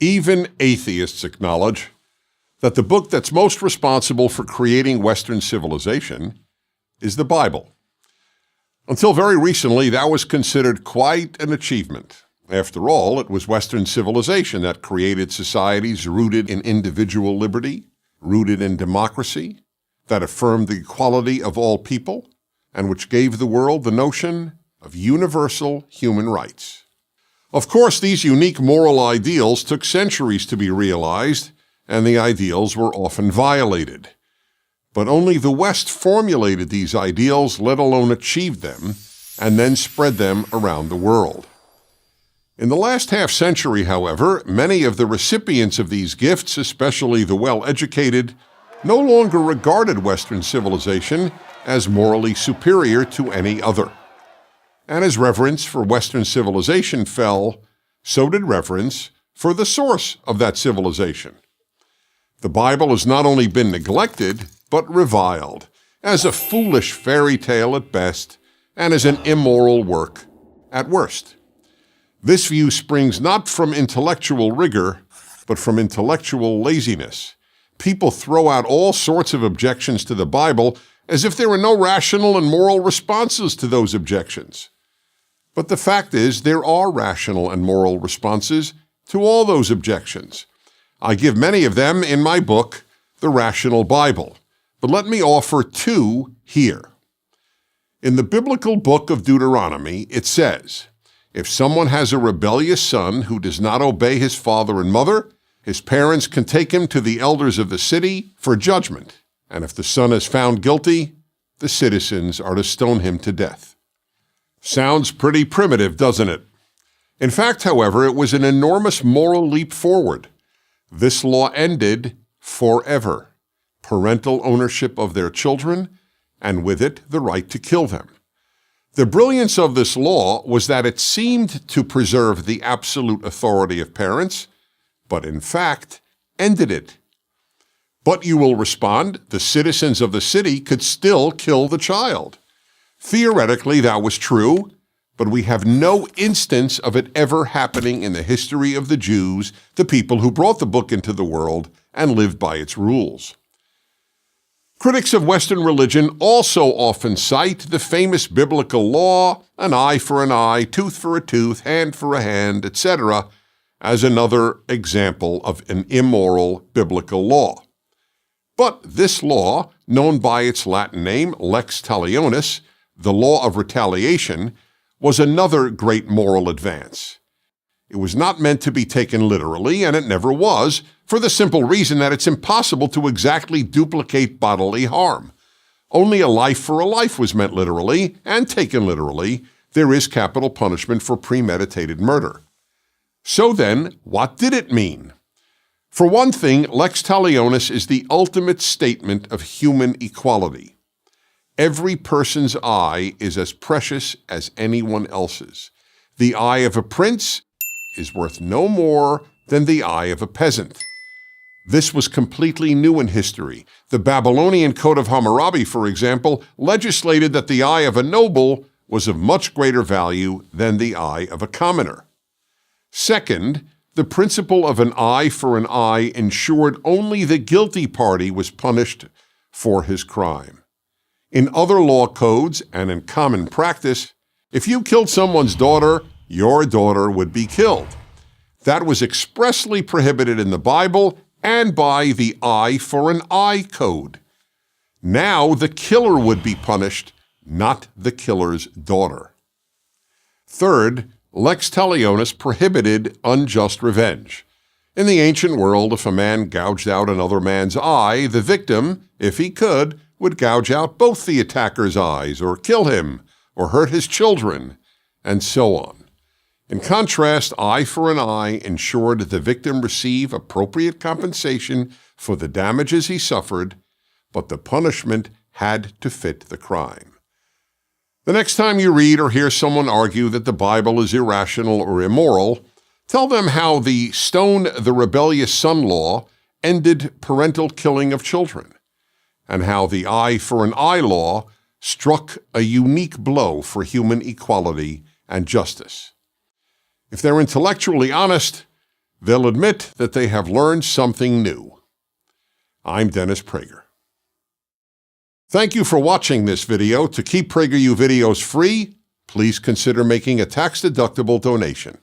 Even atheists acknowledge that the book that's most responsible for creating Western civilization is the Bible. Until very recently, that was considered quite an achievement. After all, it was Western civilization that created societies rooted in individual liberty, rooted in democracy, that affirmed the equality of all people, and which gave the world the notion of universal human rights. Of course, these unique moral ideals took centuries to be realized, and the ideals were often violated. But only the West formulated these ideals, let alone achieved them, and then spread them around the world. In the last half-century, however, many of the recipients of these gifts, especially the well-educated, no longer regarded Western civilization as morally superior to any other. And as reverence for Western civilization fell, so did reverence for the source of that civilization. The Bible has not only been neglected, but reviled, as a foolish fairy tale at best, and as an immoral work at worst. This view springs not from intellectual rigor, but from intellectual laziness. People throw out all sorts of objections to the Bible as if there were no rational and moral responses to those objections. But the fact is, there are rational and moral responses to all those objections. I give many of them in my book, The Rational Bible, but let me offer two here. In the biblical book of Deuteronomy, it says, if someone has a rebellious son who does not obey his father and mother, his parents can take him to the elders of the city for judgment, and if the son is found guilty, the citizens are to stone him to death. Sounds pretty primitive, doesn't it? In fact, however, it was an enormous moral leap forward. This law ended forever parental ownership of their children, and with it, the right to kill them. The brilliance of this law was that it seemed to preserve the absolute authority of parents, but in fact ended it. But you will respond, the citizens of the city could still kill the child. Theoretically, that was true, but we have no instance of it ever happening in the history of the Jews, the people who brought the book into the world and lived by its rules. Critics of Western religion also often cite the famous biblical law, an eye for an eye, tooth for a tooth, hand for a hand, etc., as another example of an immoral biblical law. But this law, known by its Latin name, lex talionis, the law of retaliation, was another great moral advance. It was not meant to be taken literally, and it never was, for the simple reason that it's impossible to exactly duplicate bodily harm. Only a life for a life was meant literally, and taken literally, there is capital punishment for premeditated murder. So then, what did it mean? For one thing, lex talionis is the ultimate statement of human equality. Every person's eye is as precious as anyone else's. The eye of a prince is worth no more than the eye of a peasant. This was completely new in history. The Babylonian Code of Hammurabi, for example, legislated that the eye of a noble was of much greater value than the eye of a commoner. Second, the principle of an eye for an eye ensured only the guilty party was punished for his crime. In other law codes and in common practice, if you killed someone's daughter, your daughter would be killed. That was expressly prohibited in the Bible and by the eye for an eye code. Now the killer would be punished, not the killer's daughter. Third, lex talionis prohibited unjust revenge. In the ancient world, if a man gouged out another man's eye, the victim, if he could, would gouge out both the attacker's eyes, or kill him, or hurt his children, and so on. In contrast, eye for an eye ensured the victim receive appropriate compensation for the damages he suffered, but the punishment had to fit the crime. The next time you read or hear someone argue that the Bible is irrational or immoral, tell them how the stone the rebellious son law ended parental killing of children, and how the eye for an eye law struck a unique blow for human equality and justice. If they're intellectually honest, they'll admit that they have learned something new. I'm Dennis Prager. Thank you for watching this video. To keep PragerU videos free, please consider making a tax-deductible donation.